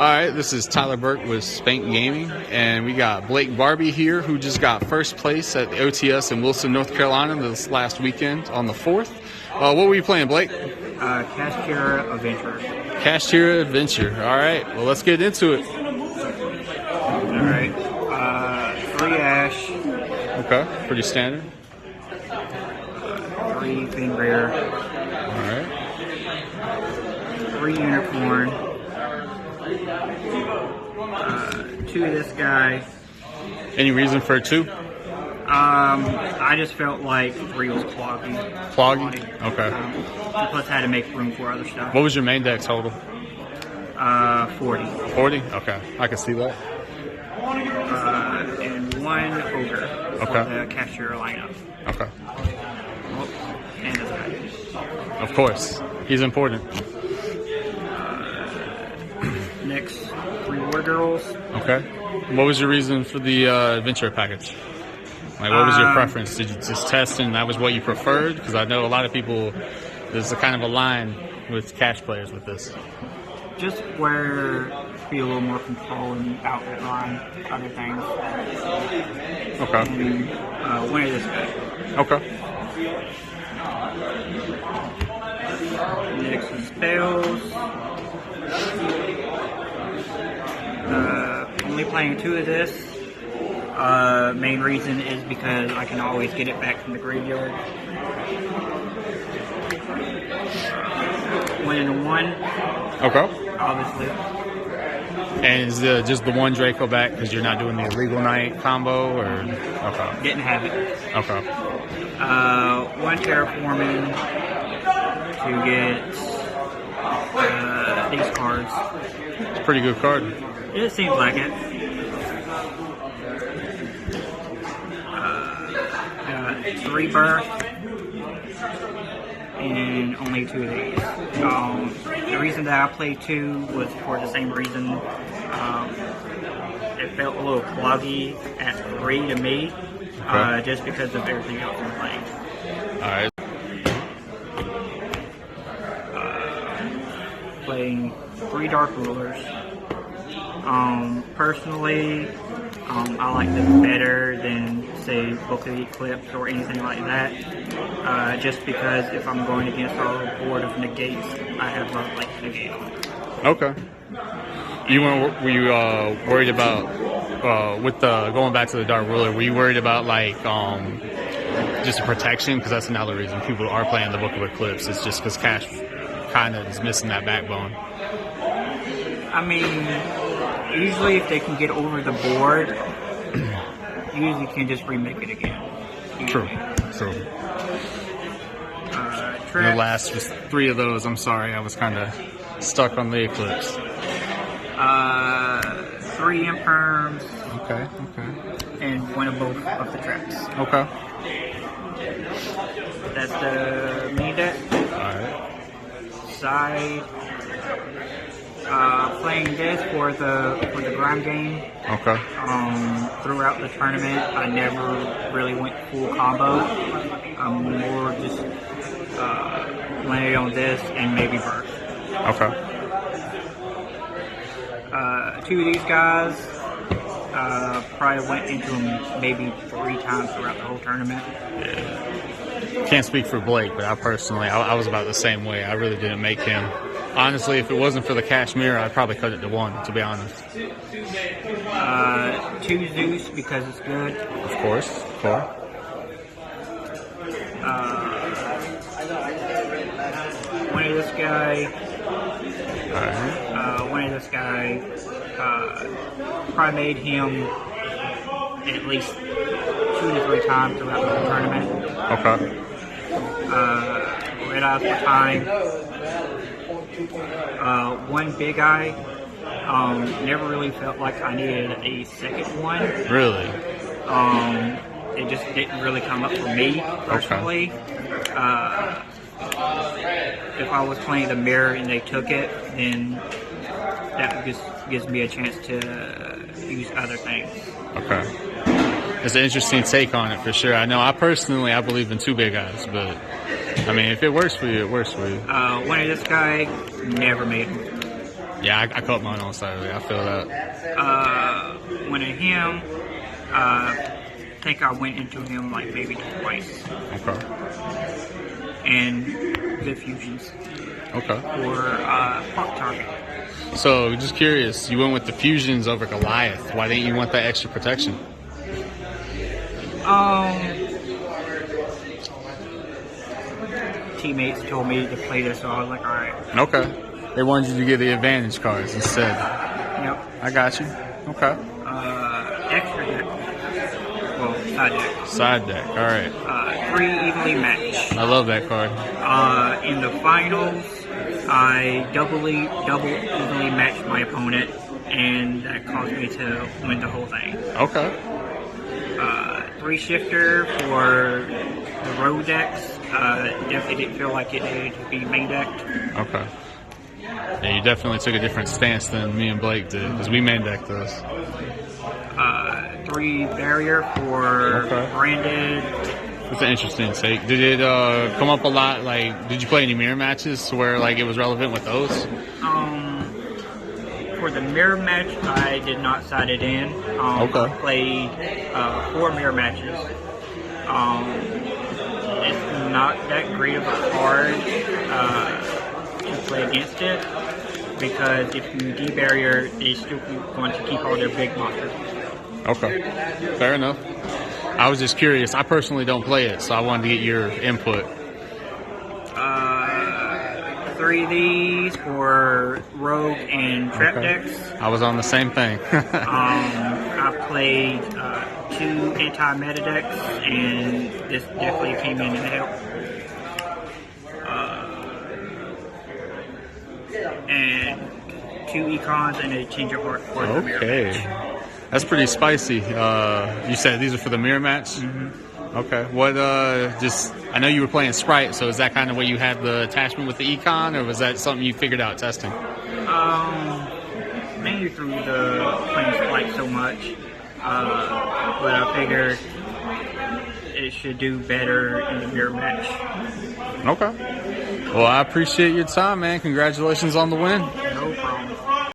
right, this is Tyler Burke with Spank Gaming, and we got Blake Barbee here, who just got first place at the OTS in Wilson, North Carolina this last weekend on the 4th. What were you playing, Blake? Kashtira Adventure. Kashtira Adventure. All right, well, let's get into it. All right. 3 Ash. Okay, pretty standard. 3 Fin Rare. All right. 3 Unicorn. 2 of this guy. Any reason for 2? I just felt like 3 was cloggy. Cloggy? Okay. Plus, I had to make room for other stuff. What was your main deck total? 40. 40? Okay, I can see that. And 1 Ogre. Okay. For the Kashtira lineup. Okay. Oh, and this guy. Of course, he's important. Next, 3 War Girls. Okay. What was your reason for the adventure package? Like, what was your preference? Did you just test and that was what you preferred? Because I know a lot of people, there's a kind of a line with cash players with this. Just where be a little more control and outlet line, other things. Okay. And 1 of this guy. Okay. Next is spells. Only playing 2 of this. Main reason is because I can always get it back from the graveyard. 1 and 1. Okay. Obviously. And is just the 1 Draco back because you're not doing the illegal night combo, or okay? Didn't have it. Okay. 1 terraforming to get these cards. It's a pretty good card. It seems like it. 3 birth and only 2 of these. The reason that I played 2 was for the same reason. It felt a little cloggy at 3 to me, just because of everything else I'm playing. All right. Playing 3 Dark Rulers. Personally, I like them better than, say, Book of the Eclipse or anything like that. Just because if I'm going against a board of negates, I have like negate on it. Okay. Were you worried about with the going back to the Dark Ruler? Were you worried about like just a protection? Because that's another reason people are playing the Book of Eclipse. It's just because Cash kind of is missing that backbone. I mean, usually if they can get over the board, usually can just remake it again. Usually. True. The last was 3 of those. I'm sorry, I was kind of stuck on the Eclipse. 3 Imperms. Okay. And 1 of both of the traps. Okay. That's the main deck. Alright. Side. Playing this for the grind game. Okay. Throughout the tournament, I never really went full combo. More just landed on this and maybe burst. Okay. 2 of these guys, probably went into them maybe 3 times throughout the whole tournament. Yeah. Can't speak for Blake, but I personally, I was about the same way. I really didn't make him. Honestly, if it wasn't for the Kashmir, I'd probably cut it to 1, to be honest. 2 Zeus because it's good. Of course. Cool. 1 of this guy. Alright. 1 of this guy. Probably made him at least 2 to 3 times throughout the whole tournament. Okay. Red Eyes for time. 1 big eye. Never really felt like I needed a second one. Really? It just didn't really come up for me personally. Okay. If I was playing the mirror and they took it, then that just gives me a chance to use other things. Okay. It's an interesting take on it for sure. I know I believe in 2 big eyes, but I mean, if it works for you, it works for you. 1 of this guy never made him. Yeah, I cut mine on Saturday. I feel that. When at him, I think I went into him like maybe twice. Okay. And the fusions. Okay. Or Pop Target. So, just curious, you went with the fusions over Goliath. Why didn't you want that extra protection? Teammates told me to play this, so I was like, all right. Okay. They wanted you to get the advantage cards instead. Yep. I got you. Okay. Extra deck. Well, side deck. Side deck. All right. 3 evenly matched. I love that card. In the finals, I double evenly matched my opponent, and that caused me to win the whole thing. Okay. 3 shifter for the road decks. Definitely didn't feel like it needed to be main decked. Okay. Yeah, you definitely took a different stance than me and Blake did, because we main decked those. 3 barrier for branded. That's an interesting take. Did it come up a lot? Like, did you play any mirror matches where like it was relevant with those? For the mirror match, I did not side it in. I played 4 mirror matches. It's not that great of a card to play against it, because if you de-barrier, they're still going to keep all their big monsters. Okay, fair enough. I was just curious. I personally don't play it, so I wanted to get your input. 3 of these for rogue and trap decks. I was on the same thing. I played 2 anti-meta decks, and this definitely came in and helped. And 2 econs and a change of heart for the mirror match. That's pretty spicy. You said these are for the mirror match? Mm-hmm. Okay. What, I know you were playing Sprite, so is that kind of where you had the attachment with the econ, or was that something you figured out testing? Mainly through the playing Sprite so much. But I figured it should do better in the mirror match. Okay. Well, I appreciate your time, man. Congratulations on the win.